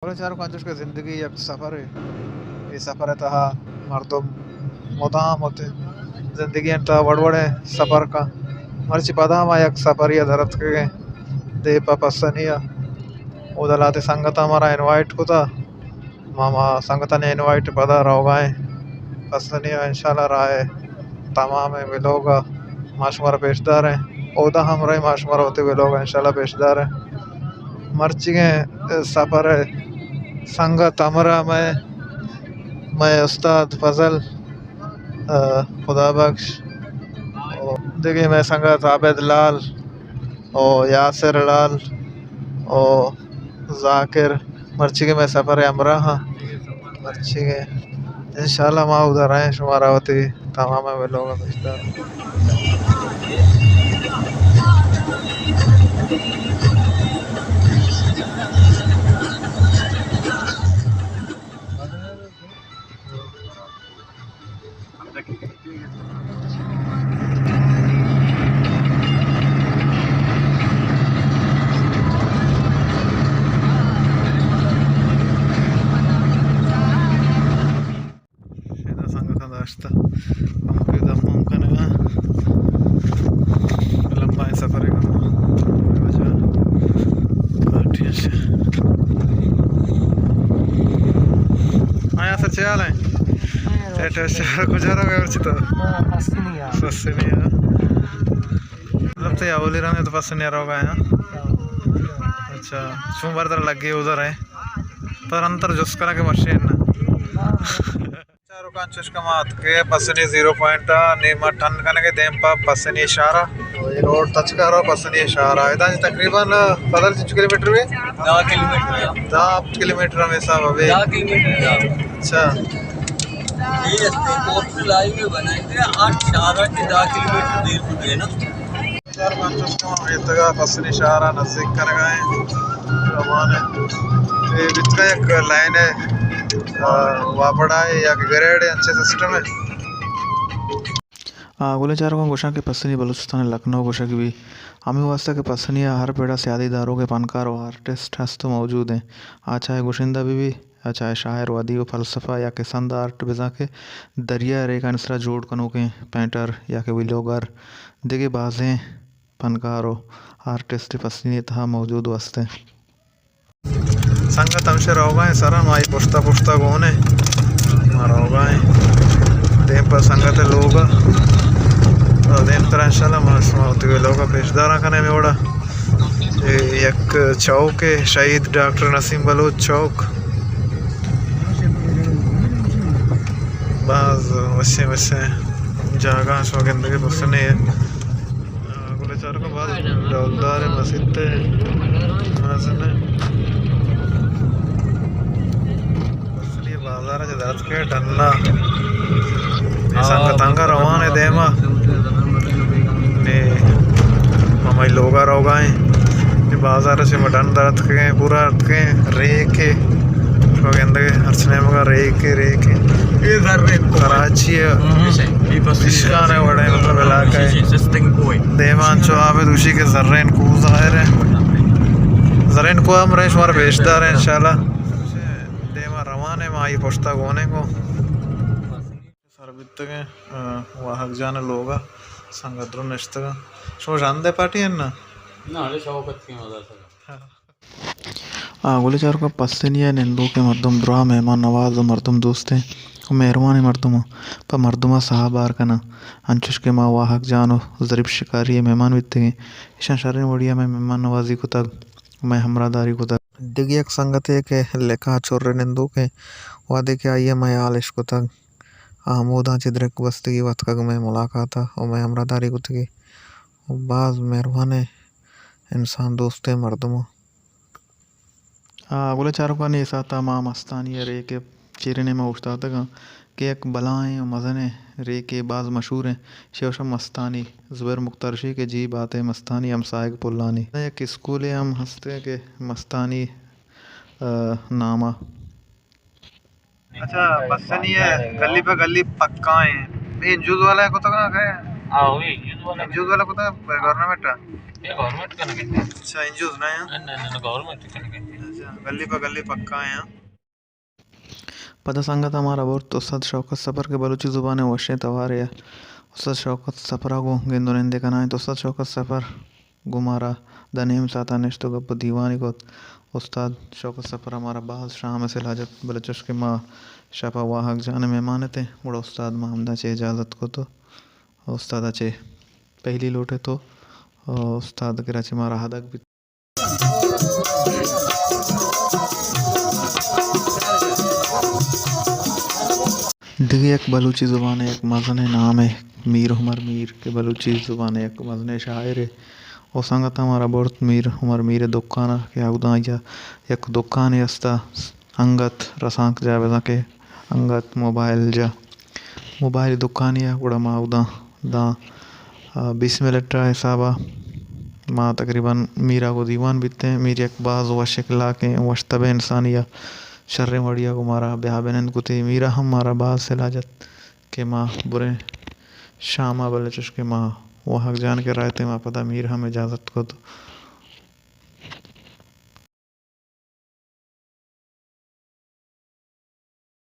बोले चार पांच के ज़िंदगी एक सफ़र है ये सफ़र है तहा मर्दम मुदाम होते ज़िंदगी अंता बड़बड़े सफ़र का मर्ची पदा मा एक सफ़र या धरत के दे पसनिया उदलाते संगता हमारा इनवाइट को था मामा संगता ने इनवाइट पदा रहोगाए पसनिया इंशाल्लाह राय तमाम है वे लोग माशमारा पेशदार हैं ओदा हम रहे माशमारा होते हुए लोग इंशाल्लाह पेशदार हैं मर्ची के सफ़र है संगत हमरा मैं उस्ताद फजल खुदा बख्श देखिए मैं संगत आबिद लाल और यासिर लाल और जाकिर मर्ची के मैं सफ़र हमरा हाँ मर्ची के इंशाल्लाह माँ उधर आए शुमारावती तमाम वे लोग रास्ता मुमकिन है लंबा सफ़र है आया सर चल है गुजारा तो फंसे नहीं है मतलब तो यावली रहा तो फंसे नहीं रहोगा यहाँ अच्छा सोमवार तरह लग गई उधर है पर अंतर जुस्करा के वर्षे है ना कांचुष्कमात के पसनी 0 पॉइंट नीमा टन कने के देम पा पसनी इशारा ये रोड टच करो पसनी इशारा इधर तकरीबन 15 किलोमीटर में 10 किलोमीटर 10 किलोमीटर में सब अबे 10 किलोमीटर अच्छा ये इसके कोर्स लाइन में बनाए थे 8 इशारा के 10 किलोमीटर दूर हो गए ना सर कांचुष्कमा इतगा पसनी इशारा नजदीक कर गए रवाना ये बीच का एक लाइन है वापड़ा है या ग्रेड है अच्छे सिस्टम है गोले चार को गोशा के पसनी बलूचिस्तान लखनऊ गोशा की भी हमें वास्ता के पसनिया हर पेड़ा से आदीदारों के फनकार और आर्टिस्ट हस्त मौजूद हैं अच्छा है गोशिंदा बीवी अच्छा है शायर वादी व फ़लसफ़ा या के संद आर्ट बिजा के दरिया रेखा नसरा जोड़ कनो के पेंटर या के विलोगर देखे बाजें फनकार और आर्टिस्ट पसनी था मौजूद वास्ते संगत हमसे रहोगाएं सरा माई पुश्ता पुश्ता गोने रहोगाएं देम पर संगत लोग देम तरह इंशाल्लाह माशमा होते हुए लोग पेशदारा करने में ओड़ा एक चौक है शहीद डॉक्टर नसीम बलोच चौक बाज वैसे वैसे जगह सो गंदगी पसंद है गुले चार को बाद दौलदार मस्जिद है बाजार जदात के डन्ना संगतंगा रवान है देमा ने हमारे लोगा रोगाएं ने बाजार से मटन दरत के पूरा के रे के तो गंदे अर्चने मगा रे के ये जर्रे कराची है इश्कान है बड़े मतलब इलाका है देमान जो आवे दूसरी के जर्रेन को ज़ाहिर है जर्रेन को हम रहे शुमार पेशदार हैं इंशाल्लाह रवान है माई पोश्ता गोने को सरबित के वाहक जाने लोगा संगद्रो नश्तगा शो जानदे पार्टी है ना नाले शौकत की मजा सका गोले चार का पसनिया निंदो के मर्दम दुआ मेहमान नवाज और मर्दम दोस्त हैं मेहरबान मर्दमा पर मर्दमा साहबार का ना अंचुश के माँ वाहक जानो ज़रीब शिकारी है मेहमान बितते हैं ईशान शरण वड़िया में मेहमान नवाजी को तक मैं हमरादारी को तक दिगी एक संगत है के लेखा चोर निंदो के वादे के आइए मैं आलिश को तक आमोदा चिद्रक बस्तगी वत का मैं मुलाकात और मैं हमरादारी को तकी बाज मेहरबान इंसान दोस्त है मर्दमा बोले चारों का नहीं साता माँ मस्तानी रे के चिरने में उठता था कि एक बलाएँ मज़ने रे के बाज मशहूर हैं शेवशम मस्तानी ज़ुबैर मुख्तरशी के जी बात है मस्तानी हम साइक पुल्लानी एक स्कूल है हम हंसते के मस्तानी नामा अच्छा पसनी है गली पे गली पक्का है ये इंजूज वाला है को तो कहाँ गए इंजूज वाला को तो गवर्नमेंट ये गवर्नमेंट का नहीं अच्छा इंजूज ना है ना गवर्नमेंट का नहीं अच्छा गली पक्का है यहाँ। पता संगत हमारा बोर्ड उस्ताद शौकत सफ़र के बलूची ज़ुबान वशे तवार या उस्ताद शौकत सफ़रा को गेंदोनेंदे का ना है तो उस्ताद शौकत सफ़र गुमारा दनेम साता नेश्तो गप दीवानी को उस्ताद शौकत सफ़र हमारा बाज शाम से लाजत बलचश के माँ शापा वाहक जाने मेहमान थे बड़ा उस्ताद मामदा चे इजाज़त को तो उस्ताद अचे पहली लोटे तो उस्ताद के राचे मारा हदक भी दिगे एक बलूची ज़ुबान एक मज़ने नाम है मीर उमर मीर के बलूची ज़ुबान एक मज़ने शायर है और संगत हमारा बहुत मीर उमर मीर दुकान के आउदा या एक दुकान यस्ता अंगत रसांक जावे के अंगत मोबाइल दुकान या उड़ा माउदा दा 20 मिनट हिसाबा माँ तकरीबन मीरा को दीवान बीतते हैं मीर एक बाज वशक ला के वश तब इंसानिया शर्र मड़िया को मारा ब्याह बेनंद कुती मीरा हम मारा बाज से लाजत के माँ बुरे शामा बले चुश के माँ वो हक जान के रायते माँ पता मीर हम इजाज़त को तो